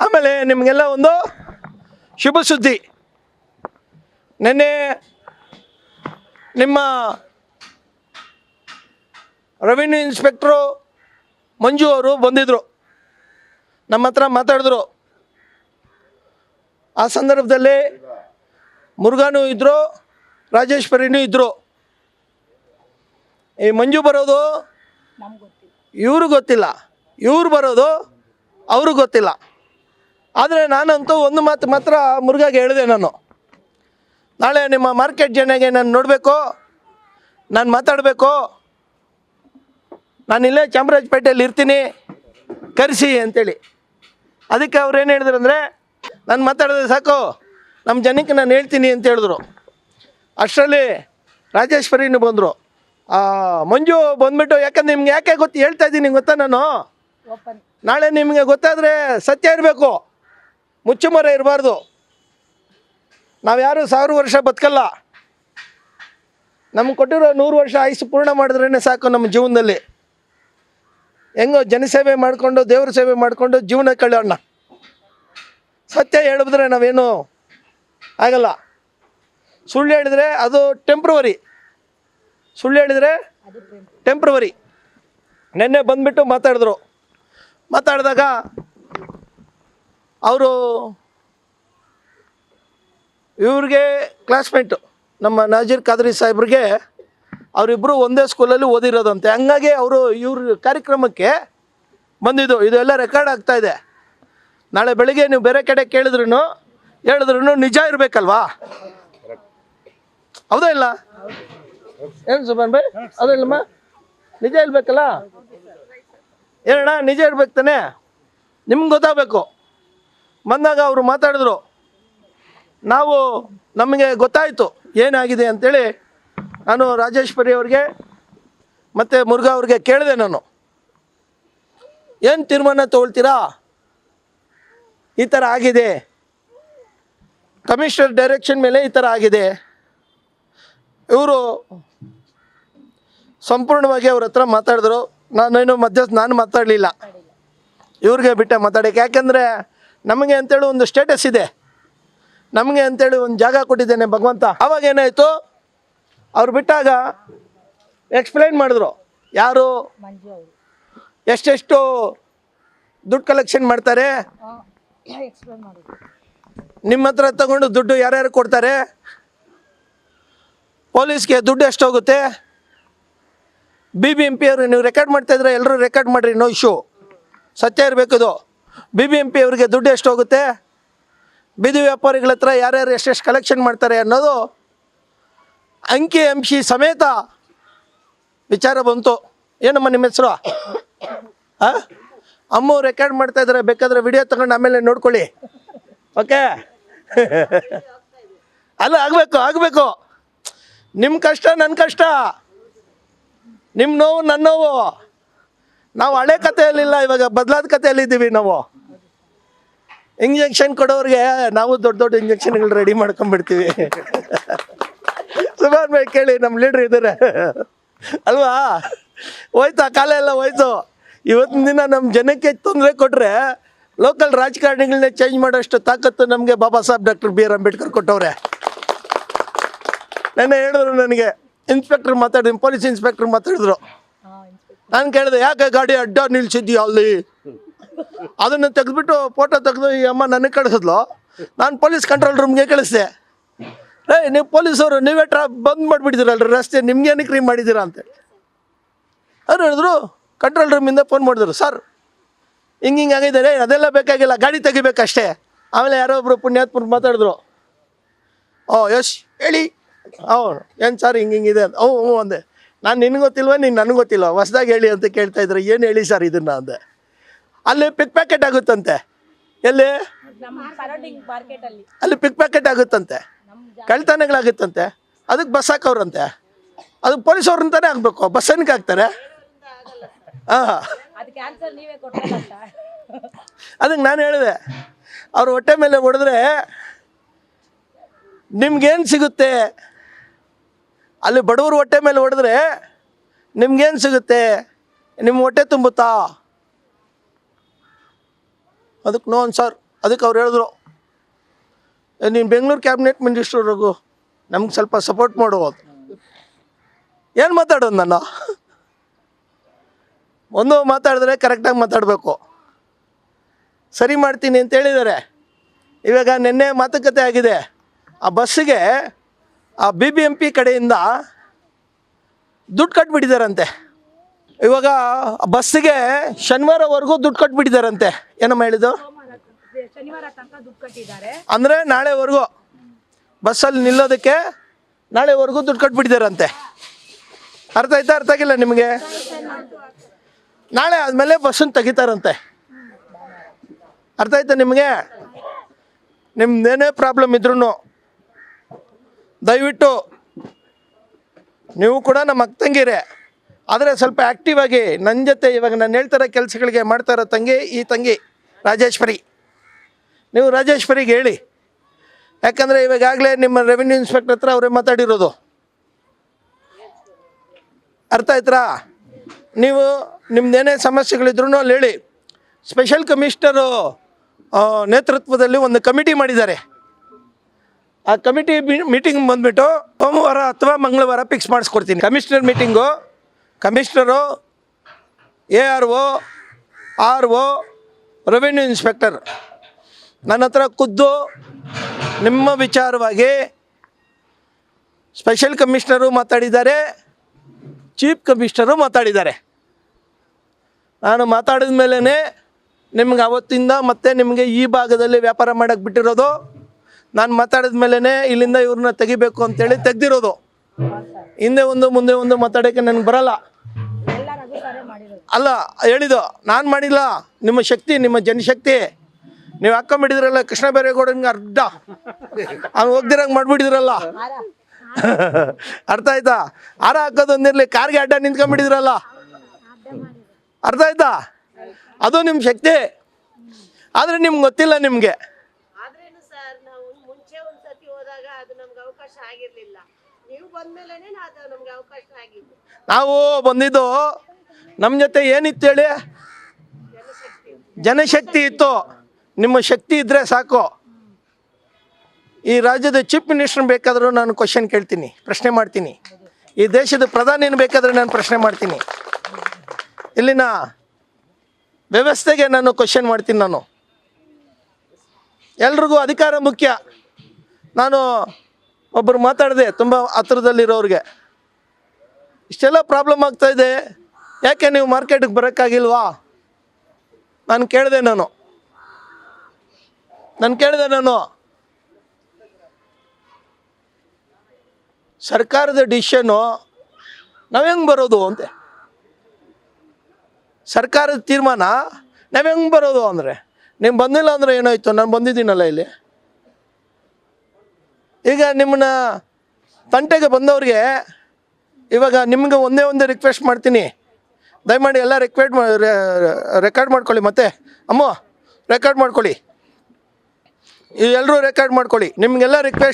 ಆಮೇಲೆ ನಿಮಗೆಲ್ಲ ಒಂದು ಶುಭ ಸುದ್ದಿ. ನೆನ್ನೆ ನಿಮ್ಮ ರೆವಿನ್ಯೂ ಇನ್ಸ್ಪೆಕ್ಟ್ರು ಮಂಜು ಅವರು ಬಂದಿದ್ದರು, ನಮ್ಮ ಹತ್ರ ಮಾತಾಡಿದ್ರು. ಆ ಸಂದರ್ಭದಲ್ಲಿ ಮುರುಘಾನೂ ಇದ್ದರು, ರಾಜೇಶ್ವರಿನೂ ಇದ್ದರು. ಈ ಮಂಜು ಬರೋದು ಇವರು ಗೊತ್ತಿಲ್ಲ, ಇವ್ರು ಬರೋದು ಅವ್ರಿಗೆ ಗೊತ್ತಿಲ್ಲ. ಆದರೆ ನಾನಂತೂ ಒಂದು ಮಾತು ಮಾತ್ರ ಮುರುಘಾಗೆ ಹೇಳಿದೆ, ನಾನು ನಾಳೆ ನಿಮ್ಮ ಮಾರ್ಕೆಟ್ ಜನಗೆ ನಾನು ನೋಡಬೇಕು, ನಾನು ಮಾತಾಡಬೇಕು, ನಾನು ಇಲ್ಲೇ ಚಾಮರಾಜಪೇಟೆಯಲ್ಲಿ ಇರ್ತೀನಿ, ಕರೆಸಿ ಅಂತೇಳಿ. ಅದಕ್ಕೆ ಅವ್ರು ಏನು ಹೇಳಿದ್ರು ಅಂದರೆ, ನಾನು ಮಾತಾಡಿದ್ರೆ ಸಾಕು, ನಮ್ಮ ಜನಕ್ಕೆ ನಾನು ಹೇಳ್ತೀನಿ ಅಂತ ಹೇಳಿದ್ರು. ಅಷ್ಟರಲ್ಲಿ ರಾಜೇಶ್ವರಿನೂ ಬಂದರು. ಮಂಜು ಬಂದುಬಿಟ್ಟು, ಯಾಕಂದ್ರೆ ನಿಮ್ಗೆ ಯಾಕೆ ಹೇಳ್ತಾ ಇದ್ದೀನಿ ಗೊತ್ತಾ, ನಾನು ನಾಳೆ ನಿಮಗೆ ಗೊತ್ತಾದರೆ ಸತ್ಯ ಇರಬೇಕು, ಮುಚ್ಚುಮರೆ ಇರಬಾರ್ದು. ನಾವು ಯಾರು 1000 ವರ್ಷ ಬದುಕಲ್ಲ, ನಮ್ಗೆ ಕೊಟ್ಟಿರೋ 100 ವರ್ಷ ಆಯುಸ್ಸು ಪೂರ್ಣ ಮಾಡಿದ್ರೇ ಸಾಕು. ನಮ್ಮ ಜೀವನದಲ್ಲಿ ಹೆಂಗೋ ಜನಸೇವೆ ಮಾಡಿಕೊಂಡು ದೇವ್ರ ಸೇವೆ ಮಾಡಿಕೊಂಡು ಜೀವನ ಕಳೆಯೋಣ. ಸತ್ಯ ಹೇಳಿದ್ರೆ ನಾವೇನು ಆಗಲ್ಲ, ಸುಳ್ಳು ಹೇಳಿದರೆ ಅದು ಟೆಂಪ್ರವರಿ, ಸುಳ್ಳು ಹೇಳಿದರೆ ಟೆಂಪ್ರವರಿ. ನೆನ್ನೆ ಬಂದುಬಿಟ್ಟು ಮಾತಾಡಿದ್ರು. ಮಾತಾಡಿದಾಗ ಅವರು ಇವ್ರಿಗೆ ಕ್ಲಾಸ್ಮೇಟು ನಮ್ಮ ನಾಜೀರ್ ಖಾದ್ರಿ ಸಾಹೇಬ್ರಿಗೆ, ಅವರಿಬ್ಬರು ಒಂದೇ ಸ್ಕೂಲಲ್ಲಿ ಓದಿರೋದಂತೆ. ಹಂಗಾಗಿ ಅವರು ಇವ್ರ ಕಾರ್ಯಕ್ರಮಕ್ಕೆ ಬಂದಿದ್ದು. ಇದೆಲ್ಲ ರೆಕಾರ್ಡ್ ಆಗ್ತಾಯಿದೆ. ನಾಳೆ ಬೆಳಿಗ್ಗೆ ನೀವು ಬೇರೆ ಕಡೆ ಹೇಳಿದ್ರು ನಿಜ ಇರಬೇಕಲ್ವಾ? ಹೌದಾ ಇಲ್ಲ? ಏನು ಸುಬ್ಬನ್ ಭಾಯ್, ಹೌದಾ ಇಲ್ಲಮ್ಮ? ನಿಜ ಇರಬೇಕಲ್ಲ, ಏನಣ್ಣ, ನಿಜ ಇರ್ಬೇಕು ತಾನೆ, ನಿಮ್ಗೆ ಗೊತ್ತಾಗಬೇಕು. ಬಂದಾಗ ಅವರು ಮಾತಾಡಿದ್ರು, ನಮಗೆ ಗೊತ್ತಾಯಿತು ಏನಾಗಿದೆ ಅಂಥೇಳಿ. ನಾನು ರಾಜೇಶ್ವರಿ ಅವ್ರಿಗೆ ಮತ್ತು ಮುರುಘಾ ಅವ್ರಿಗೆ ಕೇಳಿದೆ, ನಾನು ಏನು ತೀರ್ಮಾನ ತೊಗೊಳ್ತೀರಾ, ಈ ಥರ ಆಗಿದೆ, ಕಮಿಷನರ್ ಡೈರೆಕ್ಷನ್ ಮೇಲೆ ಈ ಥರ ಆಗಿದೆ. ಇವರು ಸಂಪೂರ್ಣವಾಗಿ ಅವ್ರ ಹತ್ರ ಮಾತಾಡಿದ್ರು. ನಾನು ಮಾತಾಡಲಿಲ್ಲ, ಇವ್ರಿಗೆ ಬಿಟ್ಟೆ ಮಾತಾಡೋಕ್ಕೆ. ಯಾಕೆಂದರೆ ನಮಗೆ ಅಂತೇಳಿ ಒಂದು ಸ್ಟೇಟಸ್ ಇದೆ, ನಮಗೆ ಅಂತೇಳಿ ಒಂದು ಜಾಗ ಕೊಟ್ಟಿದ್ದೇನೆ ಭಗವಂತ. ಆವಾಗ ಏನಾಯಿತು, ಅವ್ರು ಬಿಟ್ಟಾಗ ಎಕ್ಸ್ಪ್ಲೈನ್ ಮಾಡಿದ್ರು, ಯಾರು ಎಷ್ಟೆಷ್ಟು ದುಡ್ಡು ಕಲೆಕ್ಷನ್ ಮಾಡ್ತಾರೆ, ನಿಮ್ಮ ಹತ್ರ ತಗೊಂಡು ದುಡ್ಡು ಯಾರ್ಯಾರು ಕೊಡ್ತಾರೆ, ಪೊಲೀಸ್ಗೆ ದುಡ್ಡು ಎಷ್ಟು ಹೋಗುತ್ತೆ, BBMP ಅವರು ನೀವು ರೆಕಾರ್ಡ್ ಮಾಡ್ತಾಯಿದ್ರೆ ಎಲ್ಲರೂ ರೆಕಾರ್ಡ್ ಮಾಡಿರಿ, ನೋ ಇಶ್ಯೂ, ಸತ್ಯ ಇರಬೇಕದು. BBMP ಅವ್ರಿಗೆ ದುಡ್ಡು ಎಷ್ಟು ಹೋಗುತ್ತೆ, ಬೀದಿ ವ್ಯಾಪಾರಿಗಳ ಹತ್ರ ಯಾರ್ಯಾರು ಎಷ್ಟೆಷ್ಟು ಕಲೆಕ್ಷನ್ ಮಾಡ್ತಾರೆ ಅನ್ನೋದು ಅಂಕಿ ಅಂಶಿ ಸಮೇತ ವಿಚಾರ ಬಂತು. ಏನಮ್ಮ ನಿಮ್ಮ ಹೆಸರು? ಅಮ್ಮ ರೆಕಾರ್ಡ್ ಮಾಡ್ತಾಯಿದ್ದಾರೆ, ಬೇಕಾದರೆ ವಿಡಿಯೋ ತಗೊಂಡು ಆಮೇಲೆ ನೋಡ್ಕೊಳ್ಳಿ, ಓಕೆ? ಅಲ್ಲ, ಆಗಬೇಕು. ನಿಮ್ಮ ಕಷ್ಟ ನನ್ನ ಕಷ್ಟ, ನಿಮ್ಮ ನೋವು ನನ್ನ ನೋವು. ನಾವು ಹಳೆ ಕಥೆಯಲ್ಲಿಲ್ಲ, ಇವಾಗ ಬದಲಾದ ಕಥೆಯಲ್ಲಿದ್ದೀವಿ ನಾವು. ಇಂಜೆಕ್ಷನ್ ಕೊಡೋರಿಗೆ ನಾವು ದೊಡ್ಡ ಇಂಜೆಕ್ಷನ್ಗಳು ರೆಡಿ ಮಾಡ್ಕೊಂಡ್ಬಿಡ್ತೀವಿ. ಸುಮಾರು ಭಾಯ್ ಕೇಳಿ, ನಮ್ಮ ಲೀಡ್ರ್ ಇದ್ದಾರೆ ಅಲ್ವಾ? ಹೋಯ್ತು, ಆ ಕಾಲ ಎಲ್ಲ ಹೋಯ್ತು. ಇವತ್ತಿನ ದಿನ ನಮ್ಮ ಜನಕ್ಕೆ ತೊಂದರೆ ಕೊಟ್ಟರೆ ಲೋಕಲ್ ರಾಜಕಾರಣಿಗಳನ್ನೇ ಚೇಂಜ್ ಮಾಡೋಷ್ಟು ತಾಕತ್ತು ನಮಗೆ ಬಾಬಾ ಸಾಹೇಬ್ ಡಾಕ್ಟರ್ BR ಅಂಬೇಡ್ಕರ್ ಕೊಟ್ಟವ್ರೆ. ನೆನ್ನೆ ಹೇಳಿದ್ರು ನನಗೆ, ಇನ್ಸ್ಪೆಕ್ಟರ್ ಮಾತಾಡಿದ್ರು, ಪೊಲೀಸ್ ಇನ್ಸ್ಪೆಕ್ಟರ್ ಮಾತಾಡಿದ್ರು. ನಾನು ಕೇಳಿದೆ, ಯಾಕೆ ಗಾಡಿ ಅಡ್ಡ ನಿಲ್ಸಿದ್ಯಾ ಅಲ್ಲಿ? ಅದನ್ನು ತೆಗೆದುಬಿಟ್ಟು ಫೋಟೋ ತೆಗೆದು ಈ ಅಮ್ಮ ನನಗೆ ಕಳಿಸಿದ್ಲು. ನಾನು ಪೊಲೀಸ್ ಕಂಟ್ರೋಲ್ ರೂಮ್ಗೆ ಕಳಿಸ್ದೆ. ನೀವು ಪೊಲೀಸವರು ನೀವೇ ಬಂದ್ ಮಾಡಿಬಿಟ್ಟಿದ್ದೀರಲ್ರಿ ರಸ್ತೆ, ನಿಮ್ಗೆ ಏನಕ್ಕೆ ರೀ ಮಾಡಿದ್ದೀರಾ ಅಂತೇಳಿ. ಅವ್ರು ಹೇಳಿದ್ರು, ಕಂಟ್ರೋಲ್ ರೂಮಿಂದ ಫೋನ್ ಮಾಡಿದ್ರು, ಸರ್ ಹಿಂಗೆ ಆಗಿದ್ದಾರೆ, ಅದೆಲ್ಲ ಬೇಕಾಗಿಲ್ಲ, ಗಾಡಿ ತೆಗಿಬೇಕಷ್ಟೇ. ಆಮೇಲೆ ಯಾರೋ ಒಬ್ಬರು ಪುಣ್ಯಾತ್ಮರು ಮಾತಾಡಿದ್ರು, ಯಶ್ ಹೇಳಿ, ಏನು ಸರ್ ಹಿಂಗಿದೆ ಅಂತ. ಹ್ಞೂ ಅಂದೆ. ನಾನು ನಿನಗೆ ಗೊತ್ತಿಲ್ವ, ನೀನು ನನಗೆ ಗೊತ್ತಿಲ್ವ, ಹೊಸ್ದಾಗಿ ಹೇಳಿ ಅಂತ ಕೇಳ್ತಾಯಿದ್ರು. ಏನು ಹೇಳಿ ಸರ್ ಇದನ್ನು ಅಂದೆ. ಅಲ್ಲಿ ಪಿಕ್ ಪ್ಯಾಕೆಟ್ ಆಗುತ್ತಂತೆ, ಎಲ್ಲಿ? ಅಲ್ಲಿ ಪಿಕ್ ಪ್ಯಾಕೆಟ್ ಆಗುತ್ತಂತೆ, ಕಳ್ತನಗಳಾಗುತ್ತಂತೆ. ಅದಕ್ಕೆ ಬಸ್ ಹಾಕವ್ರಂತೆ. ಅದಕ್ಕೆ ಪೊಲೀಸವ್ರಂತಾನೆ ಆಗಬೇಕು, ಬಸ್ ಏನಕ್ಕೆ ಹಾಕ್ತಾರೆ? ಅದಕ್ಕೆ ನಾನು ಹೇಳಿದೆ, ಅವ್ರ ಹೊಟ್ಟೆ ಮೇಲೆ ಹೊಡೆದ್ರೆ ನಿಮ್ಗೇನು ಸಿಗುತ್ತೆ? ಅಲ್ಲಿ ಬಡವರು ಹೊಟ್ಟೆ ಮೇಲೆ ಹೊಡೆದ್ರೆ ನಿಮ್ಗೇನು ಸಿಗುತ್ತೆ? ನಿಮ್ಮ ಹೊಟ್ಟೆ ತುಂಬುತ್ತಾ? ಅದಕ್ಕೆ ನೋ ಸರ್, ಅದಕ್ಕೆ ಅವ್ರು ಹೇಳಿದ್ರು, ನೀನು ಬೆಂಗಳೂರು ಕ್ಯಾಬಿನೆಟ್ ಮಿನಿಸ್ಟ್ರು ರಘು, ನಮ್ಗೆ ಸ್ವಲ್ಪ ಸಪೋರ್ಟ್ ಮಾಡುವುದು. ಏನು ಮಾತಾಡೋದು ನಾನು? ಒಂದು ಮಾತಾಡಿದ್ರೆ ಕರೆಕ್ಟಾಗಿ ಮಾತಾಡಬೇಕು. ಸರಿ ಮಾಡ್ತೀನಿ ಅಂತ ಹೇಳಿದ್ದಾರೆ. ಇವಾಗ ನಿನ್ನೆ ಮಾತುಕತೆ ಆಗಿದೆ. ಆ ಬಸ್ಸಿಗೆ ಆ BBMP ಕಡೆಯಿಂದ ದುಡ್ಡು ಕಟ್ಬಿಟ್ಟಿದ್ದಾರಂತೆ. ಇವಾಗ ಬಸ್ಸಿಗೆ ಶನಿವಾರವರೆಗೂ ದುಡ್ಡು ಕಟ್ಬಿಟ್ಟಿದ್ದಾರಂತೆ. ಏನಮ್ಮ ಹೇಳಿದ್ದು? ಅಂದರೆ ನಾಳೆವರೆಗೂ ಬಸ್ಸಲ್ಲಿ ನಿಲ್ಲೋದಕ್ಕೆ ನಾಳೆವರೆಗೂ ದುಡ್ಡು ಕಟ್ಬಿಟ್ಟಿದ್ದಾರಂತೆ. ಅರ್ಥ ಆಯ್ತಾ? ಅರ್ಥ ಆಗಿಲ್ಲ ನಿಮಗೆ? ನಾಳೆ ಆದಮೇಲೆ ಬಸ್ಸನ್ನು ತೆಗಿತಾರಂತೆ. ಅರ್ಥ ಆಯ್ತಾ ನಿಮಗೆ? ನಿಮ್ದೇನೇ ಪ್ರಾಬ್ಲಮ್ ಇದ್ರೂ ದಯವಿಟ್ಟು ನೀವು ಕೂಡ ನಮ್ಮ ಅಕ್ಕ ತಂಗಿರೇ, ಆದರೆ ಸ್ವಲ್ಪ ಆ್ಯಕ್ಟಿವ್ ಆಗಿ ನನ್ನ ಜೊತೆ ಇವಾಗ ನಾನು ಹೇಳ್ತಾರೋ ಕೆಲಸಗಳಿಗೆ ಮಾಡ್ತಾರೋ ಈ ತಂಗಿ ರಾಜೇಶ್ವರಿ, ನೀವು ರಾಜೇಶ್ವರಿಗೆ ಹೇಳಿ. ಯಾಕಂದರೆ ಇವಾಗಲೇ ನಿಮ್ಮ ರೆವಿನ್ಯೂ ಇನ್ಸ್ಪೆಕ್ಟರ್ ಹತ್ರ ಅವರೇ ಮಾತಾಡಿರೋದು. ಅರ್ಥ ಆಯ್ತಾ? ನೀವು ನಿಮ್ದೇನೇ ಸಮಸ್ಯೆಗಳಿದ್ರೂ ಅಲ್ಲಿ ಹೇಳಿ. ಸ್ಪೆಷಲ್ ಕಮಿಷನರು ನೇತೃತ್ವದಲ್ಲಿ ಒಂದು ಕಮಿಟಿ ಮಾಡಿದ್ದಾರೆ. ಆ ಕಮಿಟಿ ಮೀಟಿಂಗ್ ಬಂದುಬಿಟ್ಟು ಸೋಮವಾರ ಅಥವಾ ಮಂಗಳವಾರ ಫಿಕ್ಸ್ ಮಾಡಿಸ್ಕೊಡ್ತೀನಿ. Commissioner meeting, commissioner, ARO, RO, revenue inspector ನನ್ನ ಹತ್ರ ಖುದ್ದು ನಿಮ್ಮ ವಿಚಾರವಾಗಿ ಸ್ಪೆಷಲ್ ಕಮಿಷನರು ಮಾತಾಡಿದ್ದಾರೆ, ಚೀಫ್ ಕಮಿಷನರು ಮಾತಾಡಿದ್ದಾರೆ. ನಾನು ಮಾತಾಡಿದ ಮೇಲೇ ನಿಮ್ಗೆ ಅವತ್ತಿಂದ ಮತ್ತೆ ನಿಮಗೆ ಈ ಭಾಗದಲ್ಲಿ ವ್ಯಾಪಾರ ಮಾಡೋಕ್ಕೆ ಬಿಟ್ಟಿರೋದು. ನಾನು ಮಾತಾಡಿದ ಮೇಲೇ ಇಲ್ಲಿಂದ ಇವ್ರನ್ನ ತೆಗಿಬೇಕು ಅಂತೇಳಿ ತೆಗ್ದಿರೋದು. ಹಿಂದೆ ಒಂದು ಮುಂದೆ ಒಂದು ಮಾತಾಡೋಕ್ಕೆ ನನಗೆ ಬರಲ್ಲ. ಅಲ್ಲ ಹೇಳಿದ್ದು ನಾನು ಮಾಡಿಲ್ಲ, ನಿಮ್ಮ ಶಕ್ತಿ, ನಿಮ್ಮ ಜನಶಕ್ತಿ ನೀವು ಹಾಕ್ಕೊಂಬಿಟ್ಟಿದ್ರಲ್ಲ. ಕೃಷ್ಣ ಬೈರೇಗೌಡನಿಗೆ ಅರ್ಧ ಅವ್ನು ಹೋಗ್ದಿರಂಗೆ ಮಾಡಿಬಿಟ್ಟಿದ್ರಲ್ಲ. ಅರ್ಥ ಆಯ್ತಾ? ಹಾರ ಹಾಕೋದೊಂದಿರಲಿ, ಕಾರ್ಗೆ ಅಡ್ಡ ನಿಂತ್ಕೊಂಡ್ಬಿಟ್ಟಿದ್ರಲ್ಲ. ಅರ್ಥ ಆಯ್ತಾ? ಅದು ನಿಮ್ಮ ಶಕ್ತಿ. ಆದರೆ ನಿಮ್ಗೆ ಗೊತ್ತಿಲ್ಲ. ನಿಮಗೆ ನಾವು ಬಂದಿದ್ದು ನಮ್ಮ ಜೊತೆ ಏನಿತ್ತು ಹೇಳಿ? ಜನಶಕ್ತಿ ಇತ್ತು. ನಿಮ್ಮ ಶಕ್ತಿ ಇದ್ದರೆ ಸಾಕು. ಈ ರಾಜ್ಯದ ಚೀಫ್ ಮಿನಿಸ್ಟರ್ ಬೇಕಾದರೂ ನಾನು ಕ್ವಶನ್ ಕೇಳ್ತೀನಿ, ಪ್ರಶ್ನೆ ಮಾಡ್ತೀನಿ. ಈ ದೇಶದ ಪ್ರಧಾನಿನ ಬೇಕಾದರೆ ನಾನು ಪ್ರಶ್ನೆ ಮಾಡ್ತೀನಿ. ಇಲ್ಲಿನ ವ್ಯವಸ್ಥೆಗೆ ನಾನು ಕ್ವಶನ್ ಮಾಡ್ತೀನಿ. ನಾನು ಎಲ್ರಿಗೂ ಅಧಿಕಾರ ಮುಖ್ಯ. ನಾನು ಒಬ್ಬರು ಮಾತಾಡಿದೆ ತುಂಬ ಹತ್ರದಲ್ಲಿರೋರಿಗೆ, ಇಷ್ಟೆಲ್ಲ ಪ್ರಾಬ್ಲಮ್ ಆಗ್ತಾಯಿದೆ, ಯಾಕೆ ನೀವು ಮಾರ್ಕೆಟಿಗೆ ಬರೋಕ್ಕಾಗಿಲ್ವಾ? ನಾನು ಕೇಳಿದೆ. ಸರ್ಕಾರದ ಡಿಸಿಷನ್ನು ನಾವು ಹೆಂಗೆ ಬರೋದು ಅಂತೆ. ಸರ್ಕಾರದ ತೀರ್ಮಾನ ನಾವು ಹೆಂಗೆ ಬರೋದು ಅಂದರೆ, ನೀವು ಬಂದಿಲ್ಲ ಅಂದರೆ ಏನಾಯಿತು? ನಾನು ಬಂದಿದ್ದೀನಲ್ಲ ಇಲ್ಲಿ. ಈಗ ನಿಮ್ಮನ್ನ ತಂಟೆಗೆ ಬಂದವ್ರಿಗೆ ಇವಾಗ ನಿಮ್ಗೆ ಒಂದೇ ರಿಕ್ವೆಸ್ಟ್ ಮಾಡ್ತೀನಿ. ದಯಮಾಡಿ ಎಲ್ಲ ರೆಕಾರ್ಡ್ ಮಾಡ್ಕೊಳ್ಳಿ. ಮತ್ತೆ ಅಮ್ಮ ರೆಕಾರ್ಡ್ ಮಾಡ್ಕೊಳ್ಳಿ, ಎಲ್ಲರೂ ರೆಕಾರ್ಡ್ ಮಾಡ್ಕೊಳ್ಳಿ. ನಿಮಗೆಲ್ಲ ರಿಕ್ವೆಸ್ಟ್